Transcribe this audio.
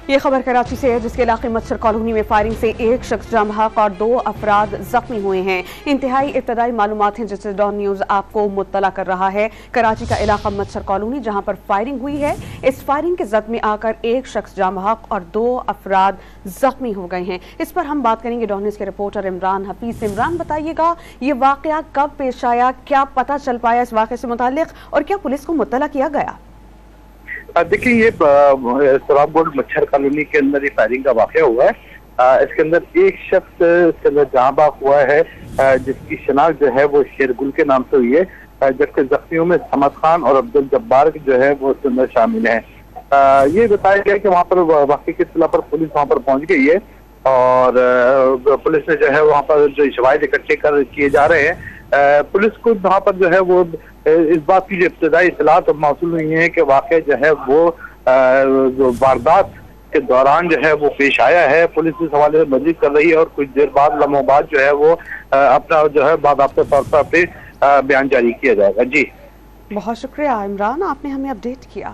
یہ خبر کراچی سے ہے جس کے علاقے مچھر کالونی میں فائرنگ سے ایک شخص جاں بحق اور 2 افراد زخمی ہوئے ہیں۔ انتہائی ابتدائی معلومات ہیں جس سے ڈان نیوز آپ کو مطلع کر رہا ہے۔ کراچی کا علاقہ مچھر کالونی جہاں پر فائرنگ ہوئی ہے، اس فائرنگ کے زد میں آ کر ایک شخص جاں بحق اور 2 افراد زخمی ہو گئے ہیں۔ اس پر ہم بات کریں گے ڈان نیوز کے رپورٹر عمران حفیظ سے۔ عمران، بتائیے گا یہ واقعہ کب پیش آیا، کیا پتہ چل پایا اس واقعے سے متعلق اور کیا پولیس کو مطلع کیا گیا؟ دیکھیں، یہ سراب گولڈ مچھر کالونی کے اندر یہ فائرنگ کا واقعہ ہوا ہے۔ اس کے اندر ایک شخص جہاں بحق ہوا ہے جس کی شناخت جو ہے وہ شیرگل کے نام سے ہوئی ہے، جبکہ زخمیوں میں سمد خان اور عبدالجبار جو ہے وہ اس کے اندر شامل ہیں۔ یہ بتایا گیا کہ وہاں پر واقعے کی اطلاع پر پولیس وہاں پر پہنچ گئی ہے اور پولیس نے جو ہے وہاں پر جو شواہد اکٹھے کیے جا رہے ہیں۔ پولیس کو وہاں پر جو ہے وہ اس بات کی جو ابتدائی اطلاعات موصول ہوئی ہیں کہ واقعہ جو ہے وہ واردات کے دوران جو ہے وہ پیش آیا ہے۔ پولیس اس حوالے سے مزید کر رہی ہے اور کچھ دیر بعد لمحوں بعد جو ہے وہ اپنا جو ہے باضابطہ طور پر بیان جاری کیا جائے گا۔ جی بہت شکریہ عمران، آپ نے ہمیں اپڈیٹ کیا۔